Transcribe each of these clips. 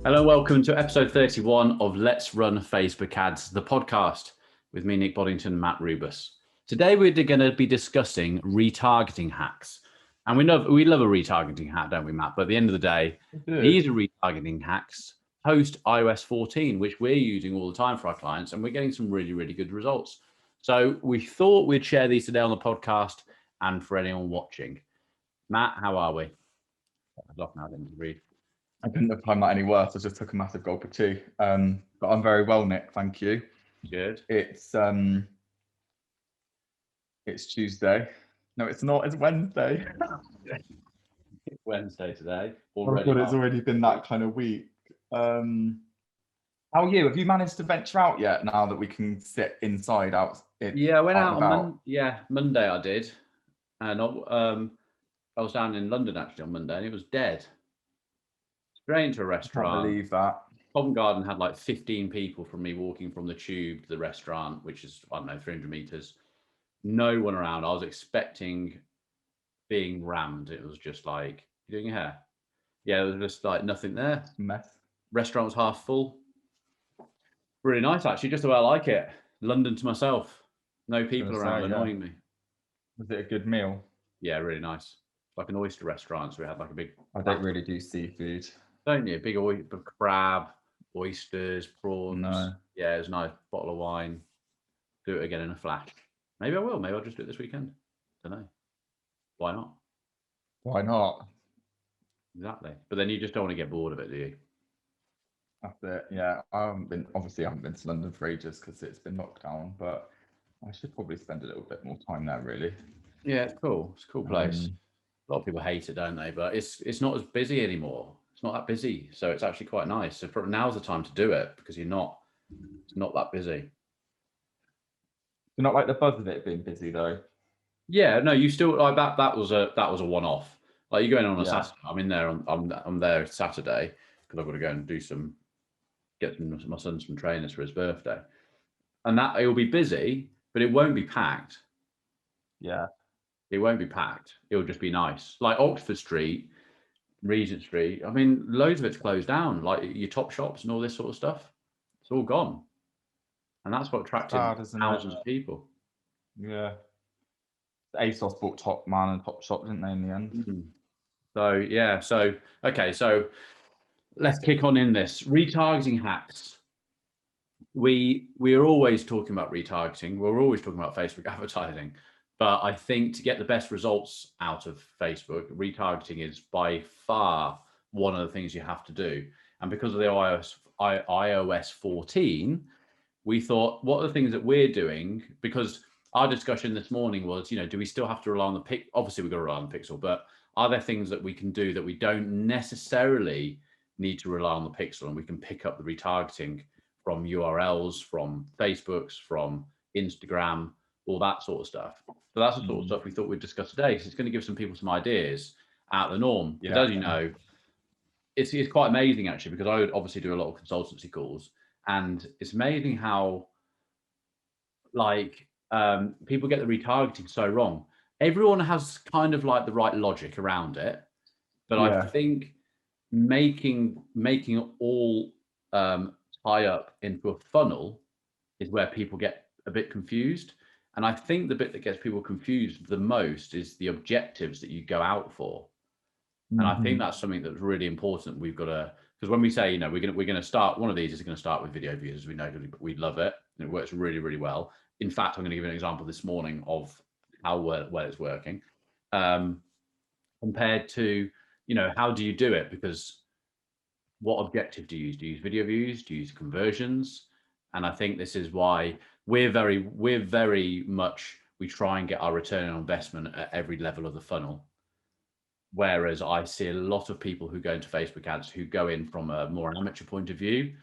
Hello, welcome to episode 31 of Let's Run Facebook Ads, the podcast with me, Nick Boddington, and Matt Rubus. Today, we're going to be discussing retargeting hacks. And we love a retargeting hack, don't we, Matt? But at the end of the day, these are retargeting hacks post iOS14, which we're using all the time for our clients, and we're getting some really, really good results. So we thought we'd share these today on the podcast and for anyone watching. Matt, how are we? I've lost now, didn't read. I couldn't have timed that any worse. I just took a massive gulp of tea. But I'm very well, Nick. Thank you. Good. It's Tuesday. No, it's not. It's Wednesday. It's Wednesday today. Already. Oh God, it's already been that kind of week. How are you? Have you managed to venture out yet? Now that we can sit inside, out. Yeah, I went out on Monday. I did, and I was down in London actually on Monday, and it was dead. Straight into a restaurant. I can't believe that. Covent Garden had like 15 people from me walking from the tube to the restaurant, which is, I don't know, 300 meters. No one around. I was expecting being rammed. It was just like, you doing your hair? Yeah, there was just like nothing there. Mess. Restaurant was half full. Really nice, actually. Just the way I like it. London to myself. No people around annoying me. Was it a good meal? Yeah, really nice. Like an oyster restaurant. So we had like a big... I don't really do seafood. Don't you? Big crab, oysters, prawns. No. Yeah, it was a nice bottle of wine. Do it again in a flash. Maybe I will. Maybe I'll just do it this weekend. Don't know. Why not? Why not? Exactly. But then you just don't want to get bored of it, do you? That's it. Yeah, I haven't been to London for ages because it's been locked down, but I should probably spend a little bit more time there, really. Yeah, it's cool. It's a cool place. A lot of people hate it, don't they? But it's not as busy anymore. It's not that busy, so it's actually quite nice. So now's the time to do it because it's not that busy. You're not like the buzz of it being busy though. Yeah, no, you still like that. That was a one-off. Like you're going on a Saturday. I'm in there. I'm there Saturday because I've got to go and get my son some trainers for his birthday, and that it will be busy, but it won't be packed. Yeah, it won't be packed. It'll just be nice. Like Oxford Street, Regent Street. I mean, loads of it's closed down. Like your top shops and all this sort of stuff. It's all gone, and that's what attracted thousands of people. Yeah. ASOS bought Top Man and Top Shop, didn't they, in the end? So yeah, okay, so let's kick on in this. Retargeting hacks. We are always talking about retargeting. We're always talking about Facebook advertising. But I think to get the best results out of Facebook, retargeting is by far one of the things you have to do. And because of the iOS 14, we thought, what are the things that we're doing? Because our discussion this morning was, do we still have to rely on the pixel? Obviously, we've got to rely on the pixel, but are there things that we can do that we don't necessarily need to rely on the pixel, and we can pick up the retargeting from URLs, from Facebook's, from Instagram, all that sort of stuff. So that's the sort of stuff we thought we'd discuss today, because it's going to give some people some ideas out of the norm. Because as you know, it's quite amazing actually, because I would obviously do a lot of consultancy calls, and it's amazing how people get the retargeting so wrong. Everyone has kind of like the right logic around it, but I think making it all tie up into a funnel is where people get a bit confused. And I think the bit that gets people confused the most is the objectives that you go out for. And I think that's something that's really important. We've got to, because when we say, we're going to start, one of these is going to start with video views, as we know, we love it. And it works really, really well. In fact, I'm going to give you an example this morning of how well it's working compared to, how do you do it? Because what objective do you use? Do you use video views? Do you use conversions? And I think this is why we're very much, we try and get our return on investment at every level of the funnel. Whereas I see a lot of people who go into Facebook ads who go in from a more amateur point of view,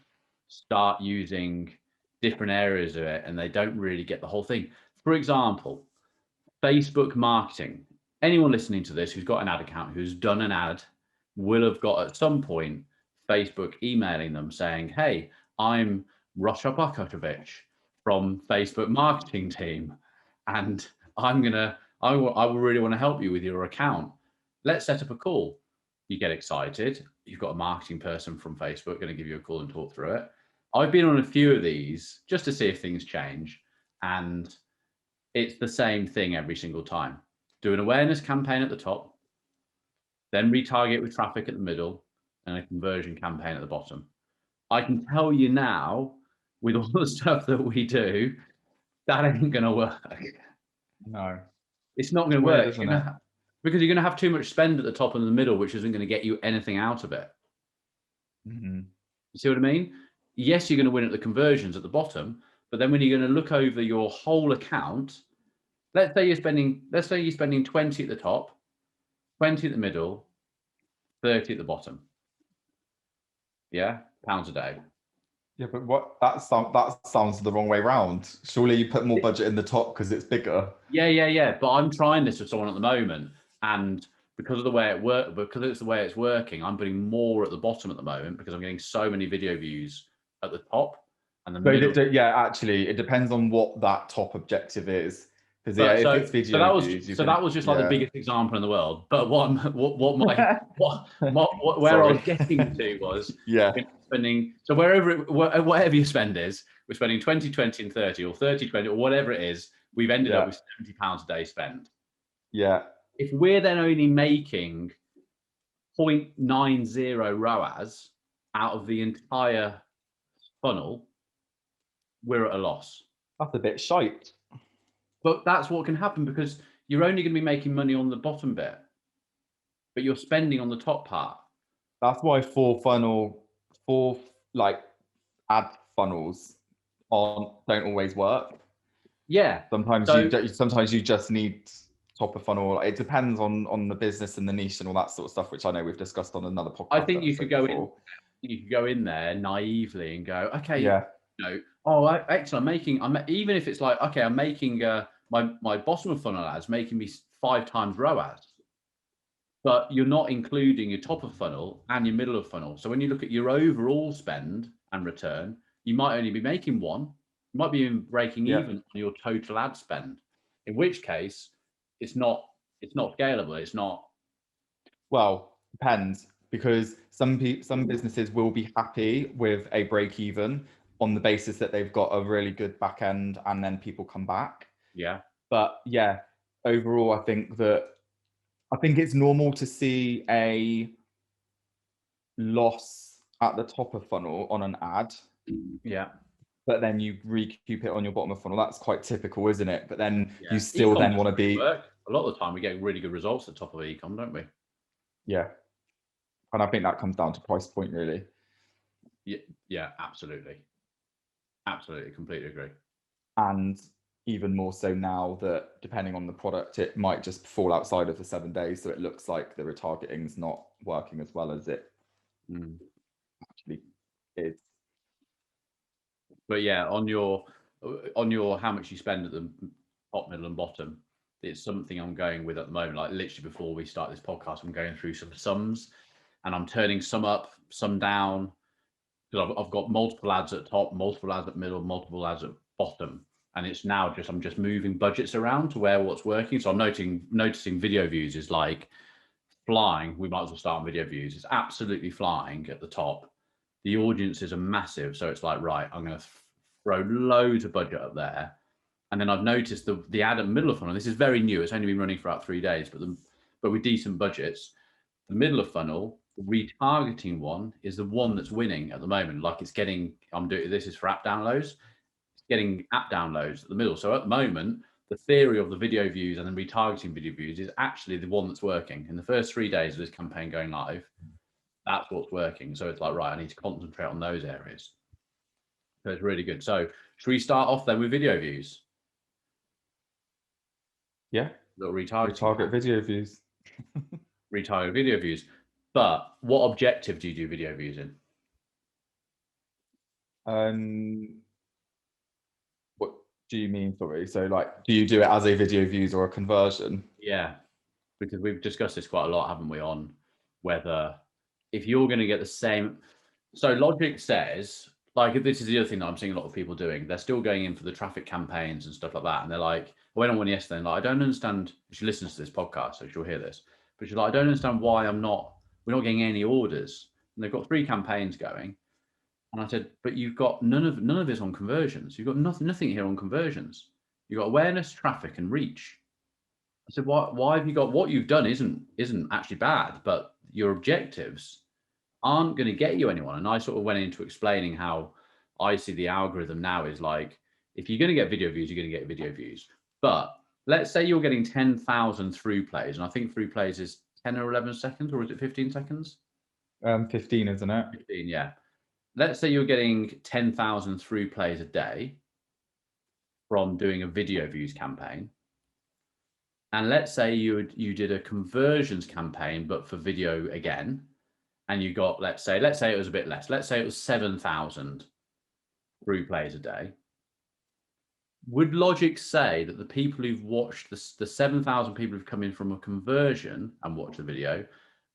start using different areas of it, and they don't really get the whole thing. For example, Facebook marketing. Anyone listening to this who's got an ad account, who's done an ad, will have got at some point Facebook emailing them saying, hey, I'm Rasha Bakotovich from Facebook marketing team, and I will really want to help you with your account. Let's set up a call. You get excited. you've got a marketing person from Facebook going to give you a call and talk through it. I've been on a few of these just to see if things change, and it's the same thing every single time. Do an awareness campaign at the top, then retarget with traffic at the middle, and a conversion campaign at the bottom. I can tell you now, with all the stuff that we do, that ain't going to work. No. It's not going to Weird, work. isn't it? Because you're going to have too much spend at the top and the middle, which isn't going to get you anything out of it. Mm-hmm. You see what I mean? Yes, you're going to win at the conversions at the bottom, but then when you're going to look over your whole account, let's say you're spending 20 at the top, 20 at the middle, 30 at the bottom. Yeah, pounds a day. Yeah, but what that sounds the wrong way round. Surely you put more budget in the top because it's bigger. Yeah. But I'm trying this with someone at the moment, and because of the way it's working, I'm putting more at the bottom at the moment because I'm getting so many video views at the top and the middle. Yeah, actually, it depends on what that top objective is. Because But if it's video that views, was just like the biggest example in the world. But where I was getting to was spending. So whatever your spend is, we're spending 20, 20, and 30, or 30, 20, or whatever it is. We've ended up with £70 a day spend. Yeah. If we're then only making 0.90 ROAS out of the entire funnel, we're at a loss. That's a bit shite. But that's what can happen because you're only going to be making money on the bottom bit, but you're spending on the top part. That's why four ad funnels don't always work. Yeah. Sometimes you just need top of funnel. It depends on the business and the niche and all that sort of stuff, which I know we've discussed on another podcast. I think you could go in there naively and go, okay, excellent. Even if it's like, okay, I'm making my bottom of funnel ads making me 5 times ROAS, but you're not including your top of funnel and your middle of funnel. So when you look at your overall spend and return, you might only be making 1. You might be breaking even on your total ad spend. In which case, it's not scalable. It's not. Well, depends, because some businesses will be happy with a break even on the basis that they've got a really good back end and then people come back. Yeah. But yeah, overall, I think it's normal to see a loss at the top of funnel on an ad. Yeah. But then you recoup it on your bottom of funnel. That's quite typical, isn't it? But then you still then want to be. A lot of the time, we get really good results at the top of e-com, don't we? Yeah. And I think that comes down to price point, really. Yeah, absolutely. Absolutely, completely agree. And even more so now that depending on the product, it might just fall outside of the 7 days. So it looks like the retargeting is not working as well as it actually is. But yeah, on your how much you spend at the top, middle, and bottom, it's something I'm going with at the moment. Like literally before we start this podcast, I'm going through some sums, and I'm turning some up, some down. Because I've got multiple ads at top, multiple ads at middle, multiple ads at bottom, and it's now I'm just moving budgets around to where what's working. So I'm noticing video views is like flying. We might as well start on video views. It's absolutely flying at the top. The audiences are massive, so it's like, right, I'm going to throw loads of budget up there. And then I've noticed the ad at middle of funnel. This is very new. It's only been running for about 3 days, but with decent budgets, the middle of funnel, the retargeting one is the one that's winning at the moment. Like this is for app downloads. It's getting app downloads at the middle. So at the moment, the theory of the video views and the retargeting video views is actually the one that's working. In the first 3 days of this campaign going live, that's what's working. So it's like, right, I need to concentrate on those areas. So it's really good. So should we start off then with video views? Yeah. Little retarget video views. Retarget video views. But what objective do you do video views in? What do you mean, sorry? So like, do you do it as a video views or a conversion? Yeah, because we've discussed this quite a lot, haven't we, on whether if you're going to get the same. So logic says, like, this is the other thing that I'm seeing a lot of people doing. They're still going in for the traffic campaigns and stuff like that. And they're like, I went on one yesterday and like, I don't understand. She listens to this podcast, so she'll hear this. But she's like, I don't understand why we're not getting any orders. and they've got 3 campaigns going. And I said, but you've got none of this on conversions. You've got nothing here on conversions. You've got awareness, traffic, and reach. I said, why have you got, what you've done isn't actually bad, but your objectives aren't going to get you anyone. And I sort of went into explaining how I see the algorithm now is like, if you're going to get video views, you're going to get video views. But let's say you're getting 10,000 through plays, and I think through plays is 10 or 11 seconds, or is it 15 seconds? 15, isn't it? 15, yeah. Let's say you're getting 10,000 through plays a day from doing a video views campaign. And let's say you did a conversions campaign, but for video again, and you got, let's say it was a bit less. Let's say it was 7,000 through plays a day. Would logic say that the people who've watched the 7,000 people who've come in from a conversion and watched the video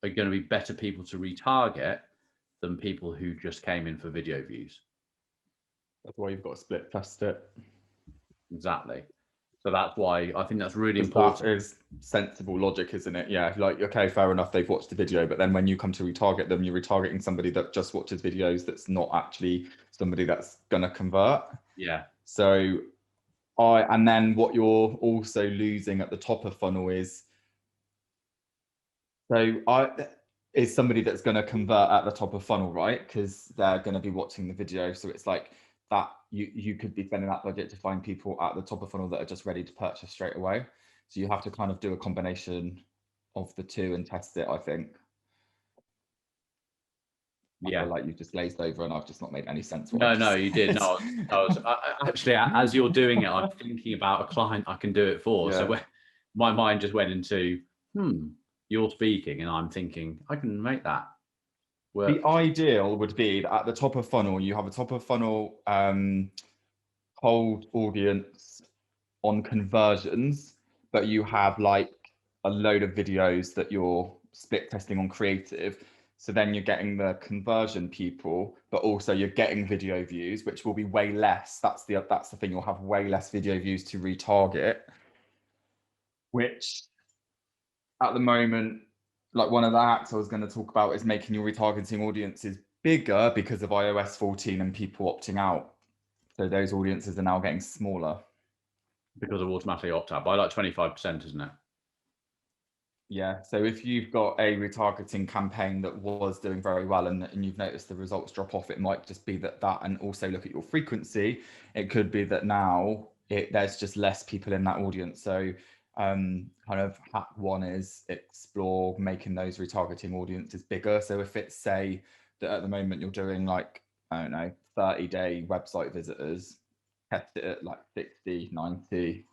are going to be better people to retarget than people who just came in for video views? That's why you've got to split test it. Exactly. So that's why I think that's really important. That is sensible logic, isn't it? Yeah, like, okay, fair enough, they've watched the video, but then when you come to retarget them, you're retargeting somebody that just watches videos that's not actually somebody that's going to convert. Yeah. So and then what you're also losing at the top of funnel is somebody that's going to convert at the top of funnel, right? Because they're going to be watching the video. So it's like that you could be spending that budget to find people at the top of funnel that are just ready to purchase straight away. So you have to kind of do a combination of the two and test it, I think. Yeah, I feel like you've just glazed over and I've just not made any sense. No, you did. No, I was actually, as you're doing it, I'm thinking about a client I can do it for. Yeah. So my mind just went into, you're speaking and I'm thinking, I can make that work. The ideal would be that at the top of funnel, you have a top of funnel cold audience on conversions, but you have like a load of videos that you're split testing on creative. So then you're getting the conversion people, but also you're getting video views, which will be way less. That's the thing. You'll have way less video views to retarget, which at the moment, like one of the hacks I was going to talk about is making your retargeting audiences bigger because of iOS14 and people opting out. So those audiences are now getting smaller. Because of automatically opt out by like 25%, isn't it? Yeah, so if you've got a retargeting campaign that was doing very well and you've noticed the results drop off, it might just be that, and also look at your frequency. It could be that now there's just less people in that audience. So kind of hack one is explore making those retargeting audiences bigger. So if it's, say that at the moment you're doing like, I don't know, 30-day website visitors, test it at like 60, 90,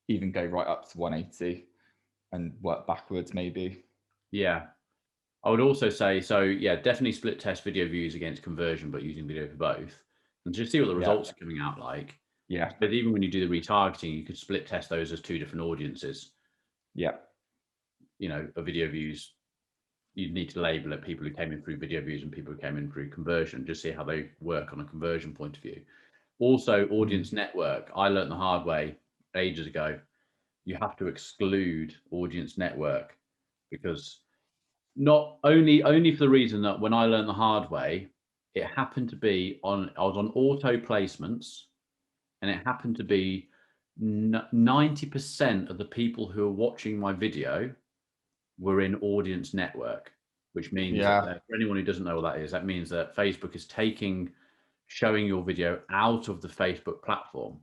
even go right up to 180. And work backwards, maybe. Yeah, I would also say, so yeah, definitely split test video views against conversion, but using video for both, and just see what the results are coming out like. Yeah, but even when you do the retargeting, you could split test those as 2 different audiences. Yeah, you know, a video views, you need to label it people who came in through video views and people who came in through conversion. Just see how they work on a conversion point of view. Also, audience network. I learned the hard way ages ago. You have to exclude audience network, because not only for the reason that when I learned the hard way, it happened to be I was on auto placements, and it happened to be 90% of the people who are watching my video were in audience network, which means that, for anyone who doesn't know what that is, that means that Facebook is showing your video out of the Facebook platform.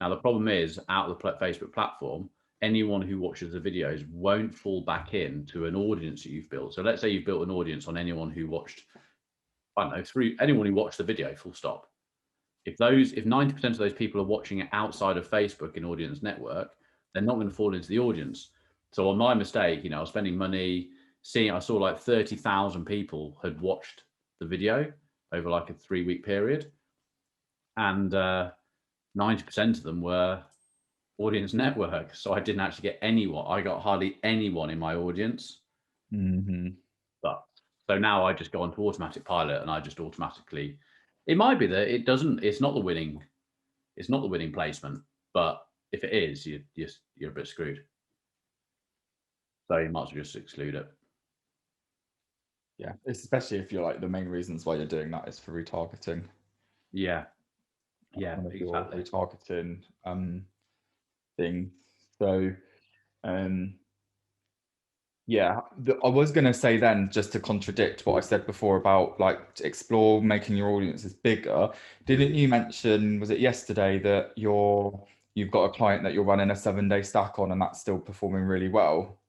Now, the problem is, out of the Facebook platform, anyone who watches the videos won't fall back into an audience that you've built. So let's say you've built an audience on anyone who watched, I don't know, through anyone who watched the video, full stop. If 90% of those people are watching it outside of Facebook in audience network, they're not going to fall into the audience. So on my mistake, I was spending money I saw like 30,000 people had watched the video over like a 3-week period. And 90% of them were audience network. So I didn't actually get anyone. I got hardly anyone in my audience. But so now I just go onto automatic pilot and I just automatically, it might be that it's not the winning placement, but if it is, you're a bit screwed. So you might as well just exclude it. Yeah, it's especially if you're like the main reasons why you're doing that is for retargeting. Yeah, That's yeah, one of your exactly. retargeting things. So yeah, I was going to say then, just to contradict what I said before about like to explore making your audiences bigger. Didn't you mention, was it yesterday, that you've got a client that you're running a 7-day stack on, and that's still performing really well?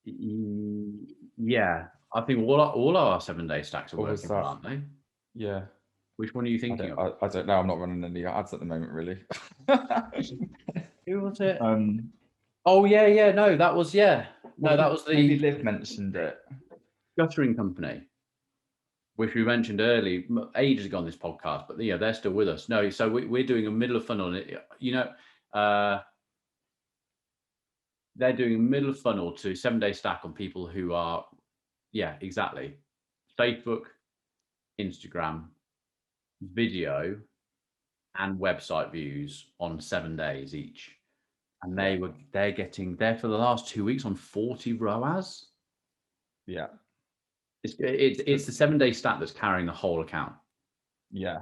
Yeah, I think all our 7-day stacks are Or was working that? well, aren't they? Yeah, Which one are you thinking of? I don't know. I'm not running any ads at the moment, really. Who was it? um, Oh yeah, no, that was no, that was maybe the Liv mentioned it. guttering company, which we mentioned early ages ago on this podcast, but yeah, they're still with us. No, so we're doing a middle of funnel, you know, they're doing a middle of funnel to 7-day stack on people who are, yeah, exactly, Facebook, Instagram, video, and website views on 7 days each. And they're getting there for the last 2 weeks on 40 ROAS. Yeah, It's the 7-day stat that's carrying the whole account. yeah.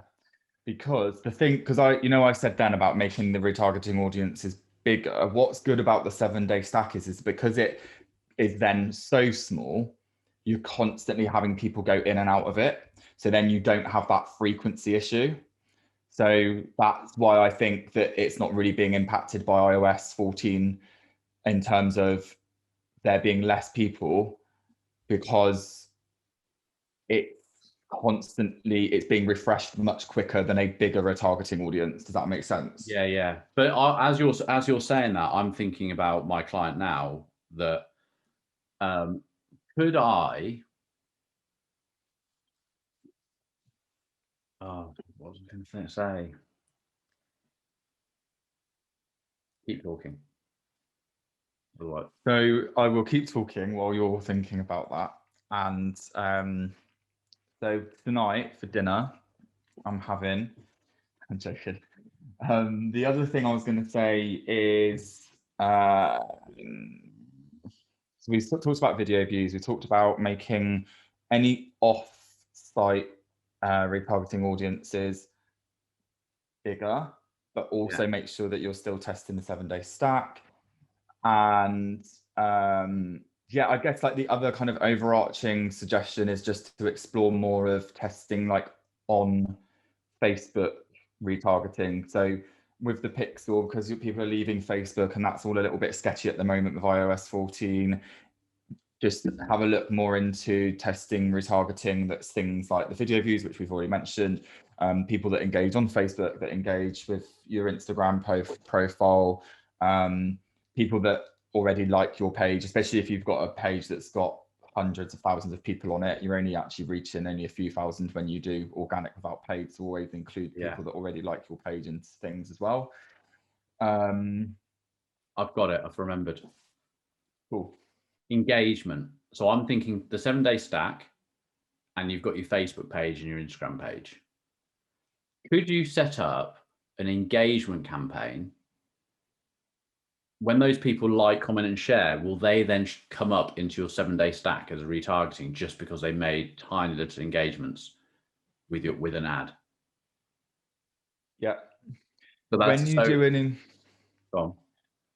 Because the thing, because I said then about making the retargeting audiences bigger. What's good about the 7-day stack is because it is then so small, you're constantly having people go in and out of it. So then you don't have that frequency issue. So that's why I think that it's not really being impacted by iOS 14 in terms of there being less people, because it's being refreshed much quicker than a bigger retargeting audience. Does that make sense? Yeah. But as you're saying that, I'm thinking about my client now that could I? Oh, what was I going to say? Keep talking. Otherwise, So I will keep talking while you're thinking about that. And so tonight for dinner, I'm joking. The other thing I was going to say is, so we talked about video views. We talked about making any off-site retargeting audiences bigger, but also make sure that you're still testing the 7-day stack. And yeah, I guess like the other kind of overarching suggestion is just to explore more of testing like on Facebook retargeting. So with the pixel, because people are leaving Facebook and that's all a little bit sketchy at the moment with iOS 14, just have a look more into testing retargeting. That's things like the video views, which we've already mentioned, people that engage on Facebook, that engage with your Instagram profile, people that already like your page, especially if you've got a page that's got hundreds of thousands of people on it. You're only actually reaching only a few thousand when you do organic without paid. So always include people that already like your page and things as well. I've got it. I've remembered. Cool. Engagement. So I'm thinking the 7-day stack, and you've got your Facebook page and your Instagram page. Could you set up an engagement campaign? When those people like, comment, and share, will they then come up into your 7-day stack as a retargeting just because they made tiny little engagements with an ad? Yeah. So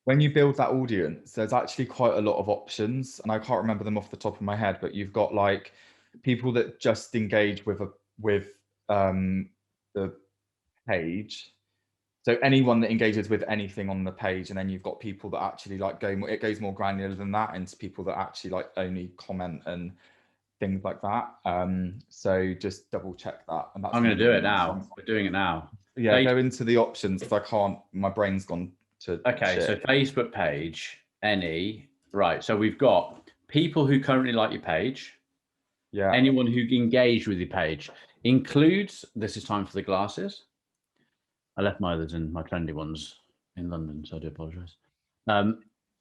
When you build that audience, there's actually quite a lot of options, and I can't remember them off the top of my head, but you've got like people that just engage with the page. So anyone that engages with anything on the page, and then you've got people that actually like it goes more granular than that into people that actually like only comment and things like that. So just double check that. And that's I'm going to do it now. We're doing it now. Yeah, go into the options because I can't. My brain's gone to. Okay, so Facebook page, right? So we've got people who currently like your page. Yeah. Anyone who engaged with your page includes. This is time for the glasses. I left my others in my trendy ones in London, so I do apologise.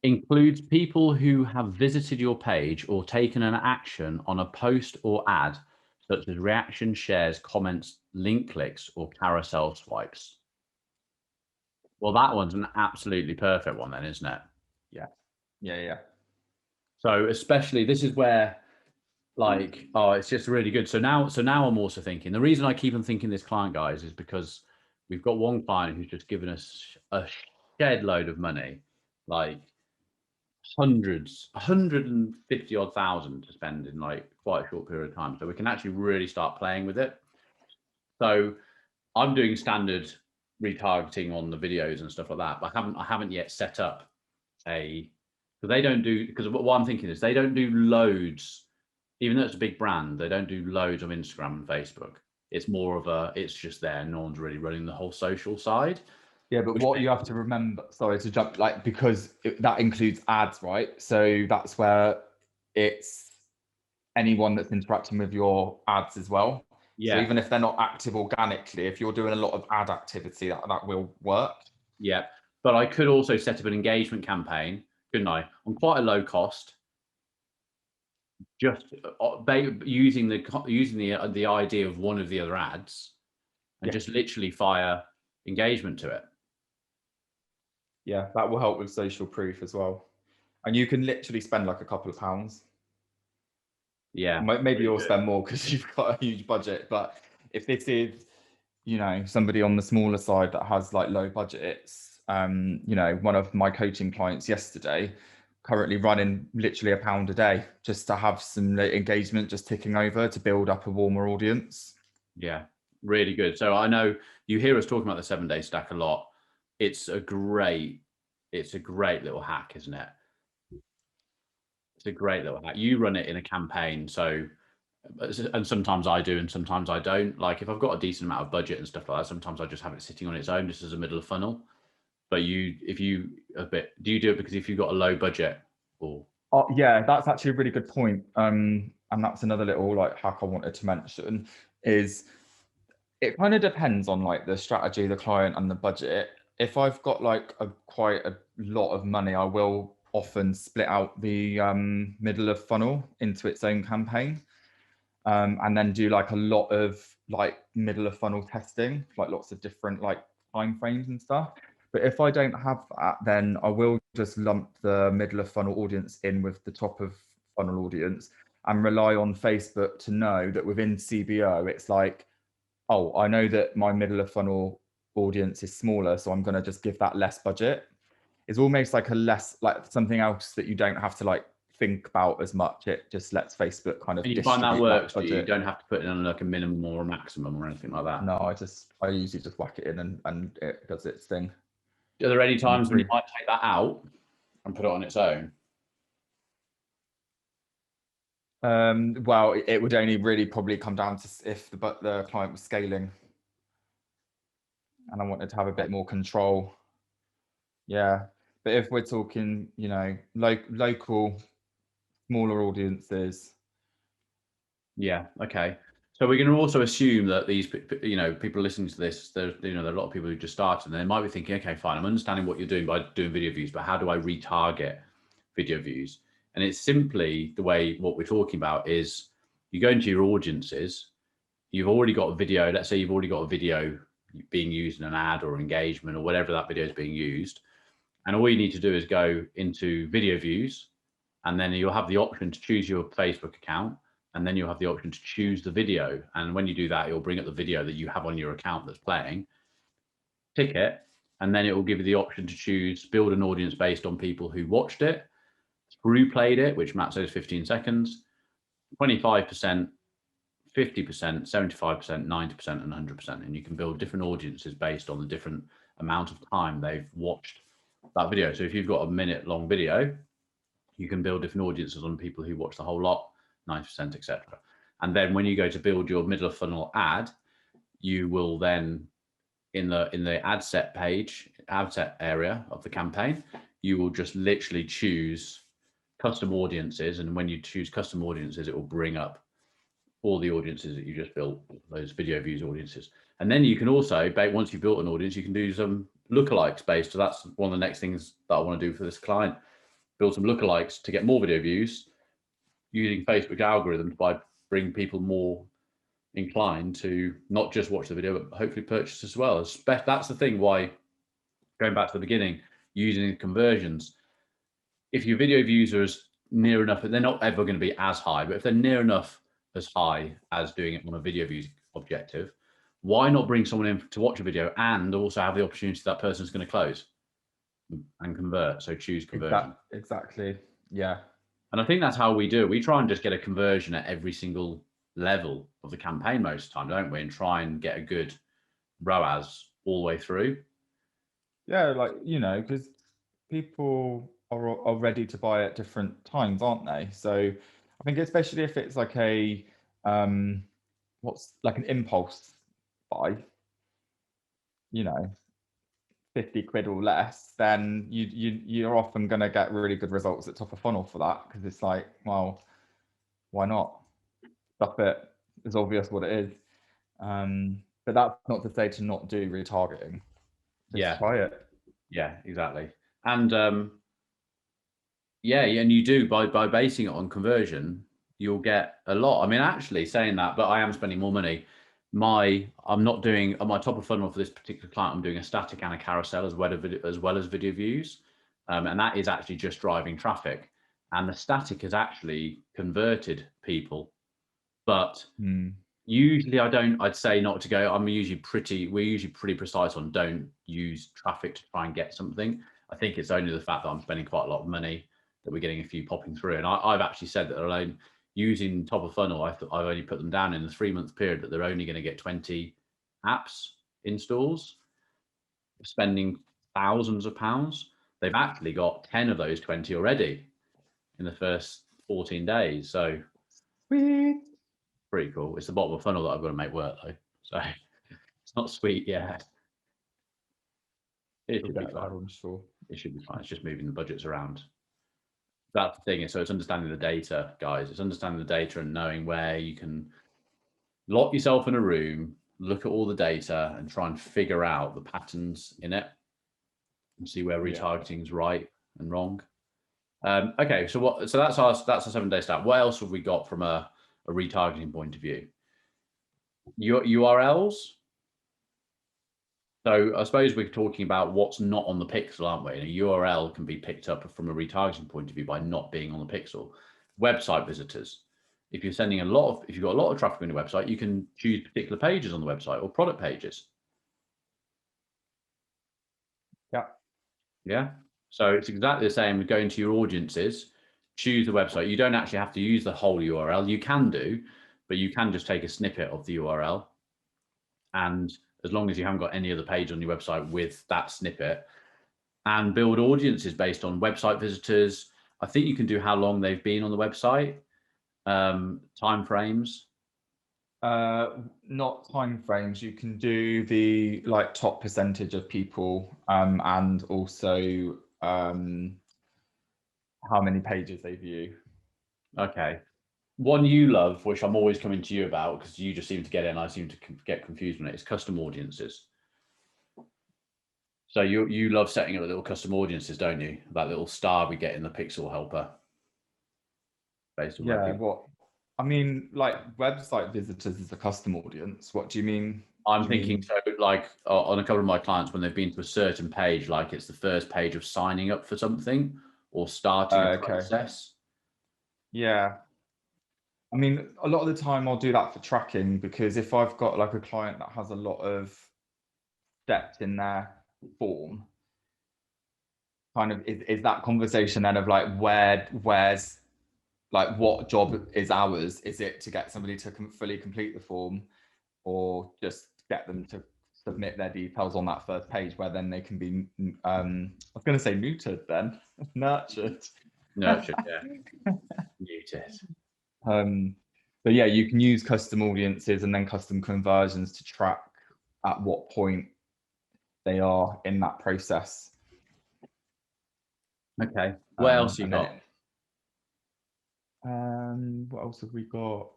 Includes people who have visited your page or taken an action on a post or ad, such as reaction, shares, comments, link clicks, or carousel swipes. Well, that one's an absolutely perfect one then, isn't it? Yeah. So especially, this is where, like, oh, it's just really good. So now I'm also thinking, the reason I keep on thinking this client, guys, is because we've got one client who's just given us a shed load of money, like hundreds, 150 odd thousand to spend in like quite a short period of time. So we can actually really start playing with it. So I'm doing standard retargeting on the videos and stuff like that, but I haven't yet set up a, because they don't do, because what I'm thinking is they don't do loads, even though it's a big brand, they don't do loads on Instagram and Facebook. It's more of a, it's just there. No one's really running the whole social side. Yeah, but what you have to remember, sorry to jump, like, because that includes ads, right? So that's where it's anyone that's interacting with your ads as well. Yeah. So even if they're not active organically, if you're doing a lot of ad activity, that will work. Yeah. But I could also set up an engagement campaign, couldn't I, on quite a low cost, just using the idea of one of the other ads, and just literally fire engagement to it. Yeah, that will help with social proof as well. And you can literally spend like a couple of pounds. Yeah. Maybe you'll spend more because you've got a huge budget. But if this is, you know, somebody on the smaller side that has like low budgets, you know, one of my coaching clients yesterday, currently running literally £1 a day just to have some engagement just ticking over to build up a warmer audience. Yeah, really good. So I know you hear us talking about the 7-day stack a lot. It's a great little hack, isn't it? It's a great little hack. You run it in a campaign, so, and sometimes I do and sometimes I don't. Like if I've got a decent amount of budget and stuff like that, sometimes I just have it sitting on its own just as a middle of funnel. But do you do it because if you've got a low budget, or? Oh, yeah, that's actually a really good point. And that's another little like hack I wanted to mention is it kind of depends on like the strategy, the client and the budget. If I've got like quite a lot of money, I will often split out the middle of funnel into its own campaign, and then do like a lot of like middle of funnel testing, like lots of different like time frames and stuff. But if I don't have that, then I will just lump the middle of funnel audience in with the top of funnel audience and rely on Facebook to know that within CBO, it's like, oh, I know that my middle of funnel audience is smaller, so I'm going to just give that less budget. It's almost like like something else that you don't have to like think about as much. It just lets Facebook kind of. And you find that works, that you don't have to put in like a minimum or a maximum or anything like that? No, I usually just whack it in and it does its thing. Are there any times when you might take that out and put it on its own? Well, it would only really probably come down to if the client was scaling and I wanted to have a bit more control. Yeah, but if we're talking, you know, local, smaller audiences. Yeah. Okay. So we're going to also assume that these, you know, people listening to this, there are a lot of people who just started and they might be thinking, okay, fine, I'm understanding what you're doing by doing video views, but how do I retarget video views? And it's simply the way what we're talking about is you go into your audiences, you've already got a video. Let's say you've already got a video being used in an ad or engagement or whatever that video is being used. And all you need to do is go into video views, and then you'll have the option to choose your Facebook account. And then you'll have the option to choose the video. And when you do that, it'll bring up the video that you have on your account that's playing, tick it, and then it will give you the option to choose build an audience based on people who watched it, through played it, which Matt says 15 seconds, 25%, 50%, 75%, 90%, and 100%. And you can build different audiences based on the different amount of time they've watched that video. So if you've got a minute-long video, you can build different audiences on people who watch the whole lot, 90%, etc. And then when you go to build your middle of funnel ad, you will then in the ad set page, ad set area of the campaign, you will just literally choose custom audiences. And when you choose custom audiences, it will bring up all the audiences that you just built, those video views audiences. And then you can also, once you've built an audience, you can do some lookalikes based. So that's one of the next things that I want to do for this client, build some lookalikes to get more video views, using Facebook algorithms by bring people more inclined to not just watch the video, but hopefully purchase as well. That's the thing why, going back to the beginning, using conversions. If your video views are as near enough, they're not ever going to be as high, but if they're near enough as high as doing it on a video views objective, why not bring someone in to watch a video and also have the opportunity that person's going to close and convert? So choose conversion. Exactly. Yeah. And I think that's how we do it. We try and just get a conversion at every single level of the campaign most of the time, don't we? And try and get a good ROAS all the way through. Yeah, like, you know, because people are ready to buy at different times, aren't they? So I think especially if it's like a what's like an impulse buy, you know, 50 quid or less, then you're often going to get really good results at top of funnel for that, because it's like, well, why not? Stuff it. It's obvious what it is. But that's not to say to not do retargeting. Just try it. Yeah, exactly. And yeah, and you do by basing it on conversion, you'll get a lot. I mean, actually saying that, but I am spending more money. I'm not doing on my top of funnel for this particular client. I'm doing a static and a carousel as well as video views, and that is actually just driving traffic. And the static has actually converted people, but usually I'd say not to go. We're usually pretty precise on don't use traffic to try and get something. I think it's only the fact that I'm spending quite a lot of money that we're getting a few popping through. And I've actually said that alone using top of funnel, I've only put them down in the 3-month period that they're only going to get 20 apps installs, spending thousands of pounds. They've actually got 10 of those 20 already in the first 14 days. So Sweet. Pretty cool. It's the bottom of the funnel that I've got to make work though. So it's not sweet yet. It should be fine. I'm sure. It should be fine. It's just moving the budgets around. That's the thing. So it's understanding the data, guys. It's understanding the data and knowing where you can lock yourself in a room, look at all the data and try and figure out the patterns in it and see where retargeting is right and wrong. Okay, so that's our 7-day stat. What else have we got from a retargeting point of view? URLs. So I suppose we're talking about what's not on the pixel, aren't we? And a URL can be picked up from a retargeting point of view by not being on the pixel. Website visitors. If you've got a lot of traffic on your website, you can choose particular pages on the website or product pages. Yeah. Yeah. So it's exactly the same with going to your audiences, choose the website. You don't actually have to use the whole URL. You can do, but you can just take a snippet of the URL. And as long as you haven't got any other page on your website with that snippet, and build audiences based on website visitors. I think you can do how long they've been on the website, time frames. Not time frames. You can do the top percentage of people, and also how many pages they view. Okay. One you love, which I'm always coming to you about because you just seem to get it and I seem to get confused on it, is custom audiences. So you love setting up little custom audiences, don't you? That little star we get in the pixel helper. Based on I mean, website visitors is a custom audience. What do you mean? I'm thinking so on a couple of my clients, when they've been to a certain page, like it's the first page of signing up for something or starting a process. Yeah. I mean, a lot of the time I'll do that for tracking, because if I've got a client that has a lot of steps in their form, kind of is that conversation then of where's what job is ours? Is it to get somebody to fully complete the form, or just get them to submit their details on that first page, where then they can be I was going to say neutered, then nurtured, yeah. Neutered. But yeah, you can use custom audiences and then custom conversions to track at what point they are in that process. Okay. What else you got? What else have we got?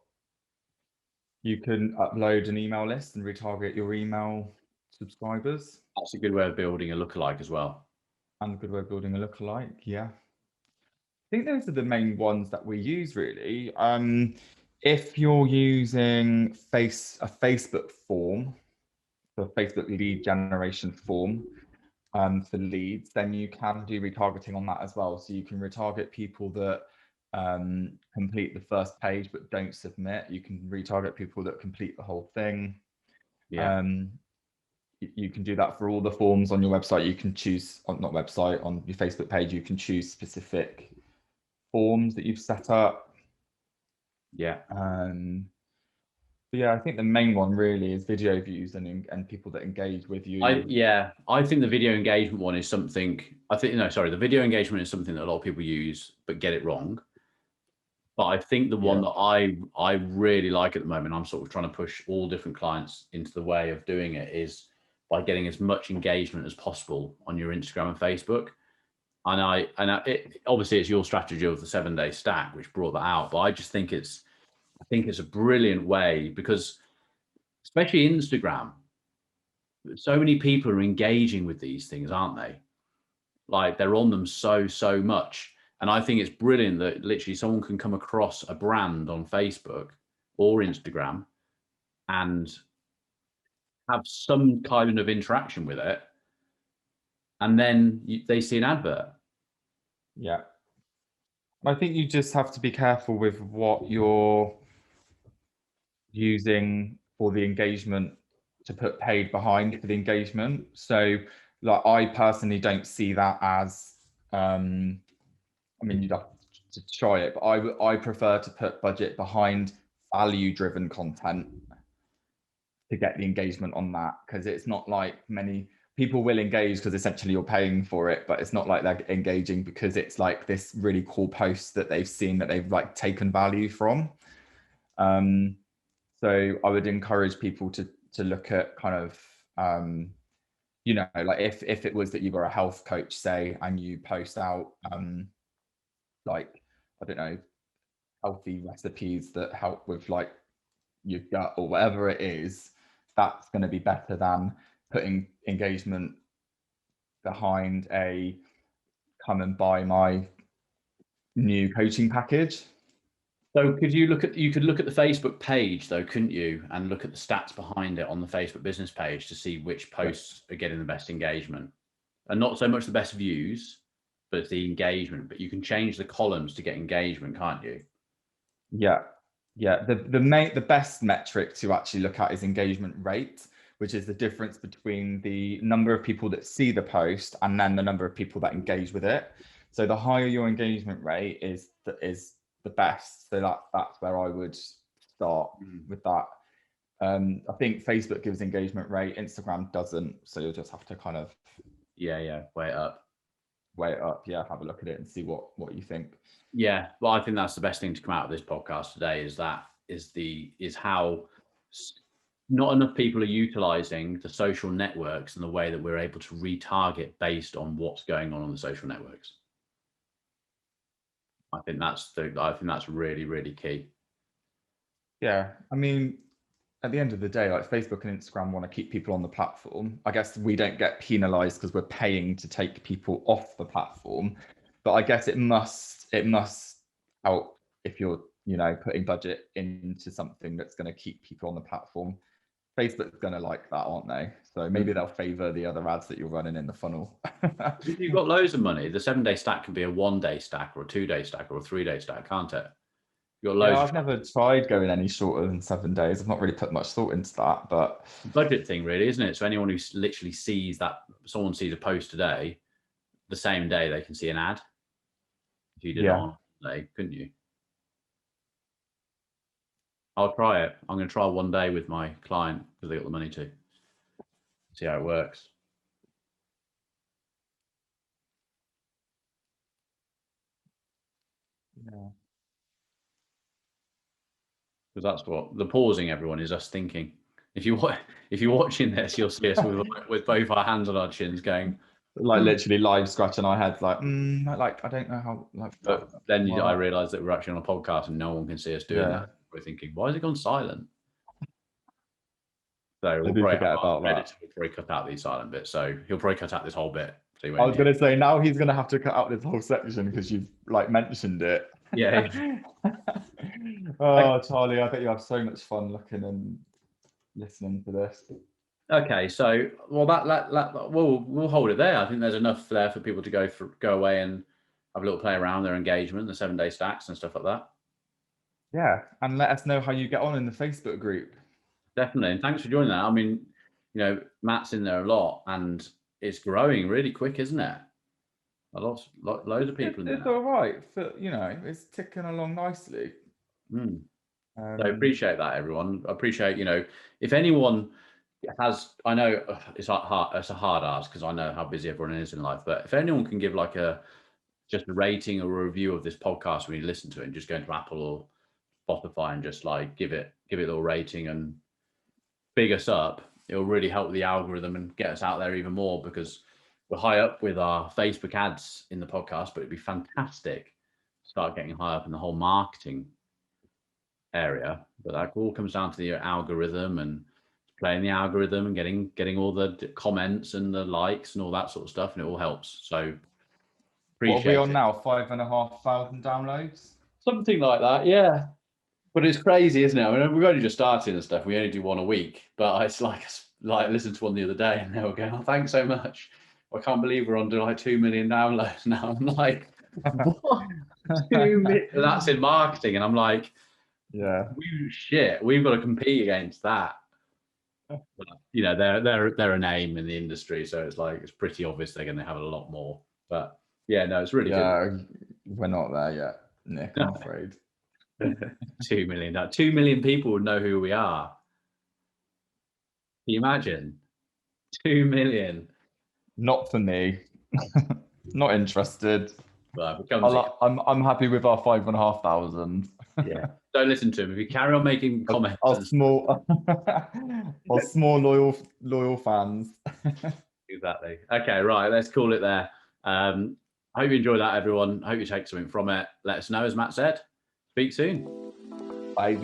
You can upload an email list and retarget your email subscribers. That's a good way of building a lookalike as well. And a good way of building a lookalike, yeah. I think those are the main ones that we use, really. If you're using a Facebook form, a Facebook lead generation form for leads, then you can do retargeting on that as well. So you can retarget people that complete the first page but don't submit. You can retarget people that complete the whole thing. Yeah. You can do that for all the forms on your website. You can choose, on not website, on your Facebook page, you can choose specific forms that you've set up. Yeah. But yeah, I think the main one really is video views and people that engage with you. I think the video engagement one is something, the video engagement is something that a lot of people use but get it wrong. But I think the one that I really like at the moment, I'm sort of trying to push all different clients into the way of doing it, is by getting as much engagement as possible on your Instagram and Facebook. And it, obviously it's your strategy of the 7-day stack which brought that out, but I think it's a brilliant way, because especially Instagram, so many people are engaging with these things, aren't they? Like, they're on them so much. And I think it's brilliant that literally someone can come across a brand on Facebook or Instagram and have some kind of interaction with it, and then they see an advert. Yeah. I think you just have to be careful with what you're using for the engagement, to put paid behind for the engagement. So like, I personally don't see that as, I mean, you'd have to try it, but I prefer to put budget behind value-driven content to get the engagement on that, because it's not like many people will engage because essentially you're paying for it, but it's not like they're engaging because it's like this really cool post that they've seen that they've like taken value from. So I would encourage people to look at kind of, you know, like if it was that you were a health coach, say, and you post out like, I don't know, healthy recipes that help with like your gut or whatever it is, that's going to be better than putting engagement behind a come and buy my new coaching package. So you could look at the Facebook page though, couldn't you? And look at the stats behind it on the Facebook business page to see which posts are getting the best engagement, and not so much the best views, but it's the engagement. But you can change the columns to get engagement, can't you? Yeah. The best metric to actually look at is engagement rate, which is the difference between the number of people that see the post and then the number of people that engage with it. So the higher your engagement rate is the best. So that's where I would start with that. I think Facebook gives engagement rate, Instagram doesn't. So you'll just have to kind of weigh it up. Yeah, have a look at it and see what you think. Yeah, well, I think that's the best thing to come out of this podcast today, is how not enough people are utilizing the social networks and the way that we're able to retarget based on what's going on the social networks. I think that's really, really key. Yeah, I mean, at the end of the day, like Facebook and Instagram want to keep people on the platform. I guess we don't get penalized because we're paying to take people off the platform, but I guess it must help if you're, you know, putting budget into something that's going to keep people on the platform. Facebook's going to like that, aren't they? So maybe they'll favor the other ads that you're running in the funnel. If you've got loads of money, the 7-day stack can be a 1-day stack or a 2-day stack or a 3-day stack, can't it? You've got loads. Yeah, I've never tried going any shorter than 7 days. I've not really put much thought into that, but budget thing really, isn't it? So anyone who literally sees that, someone sees a post today, the same day they can see an ad. If you did it on Monday, couldn't you? I'll try it. I'm going to try 1 day with my client because they got the money to. See how it works. yeah. Because that's what the pausing, everyone, is us thinking. If you're watching this, you'll see us with both our hands on our chins going, like literally live scratching our heads, like I don't know how. Like, but then I realised that we're actually on a podcast and no one can see us doing that. We're thinking, why has it gone silent? So we'll probably forget about that. We'll probably cut out these silent bits. So he'll probably cut out this whole bit. So I was going to say, now he's going to have to cut out this whole section because you've like mentioned it. Yeah. Oh, Charlie, I bet you have so much fun looking and listening to this. Okay, so well, we'll hold it there. I think there's enough there for people to go away and have a little play around their engagement, the 7-day stacks and stuff like that. Yeah, and let us know how you get on in the Facebook group. Definitely, and thanks for joining that. I mean, you know, Matt's in there a lot, and it's growing really quick, isn't it? Loads of people in there. It's all right, you know, it's ticking along nicely. So I appreciate that, everyone. I appreciate, you know, if anyone has, I know it's a hard ask because I know how busy everyone is in life, but if anyone can give like just a rating or a review of this podcast when you listen to it, and just go into Apple or Spotify and just like give it a little rating and big us up, it'll really help the algorithm and get us out there even more, because we're high up with our Facebook ads in the podcast, but it'd be fantastic to start getting high up in the whole marketing area. But that all comes down to the algorithm and playing the algorithm and getting all the comments and the likes and all that sort of stuff, and it all helps. So what are we on now? 5,500 downloads? Something like that, yeah. But it's crazy, isn't it? I mean, we've only just started and stuff. We only do one a week, but it's like I listened to one the other day, and they were going, "Oh, thanks so much. I can't believe we're on to like 2 million downloads now." I'm like, what? 2 million? That's in marketing, and I'm like, yeah, shit, we've got to compete against that. But, you know, they're a name in the industry, so it's like it's pretty obvious they're going to have a lot more. But yeah, no, it's really good. We're not there yet, Nick. I'm afraid. 2 million. 2 million people would know who we are. Can you imagine? 2 million. Not for me. Not interested. But I'm happy with our 5,500. Yeah. Don't listen to him. If you carry on making comments, our small loyal fans. Exactly. Okay, right. Let's call it there. I hope you enjoyed that, everyone. I hope you take something from it. Let us know, as Matt said. Speak soon. Bye.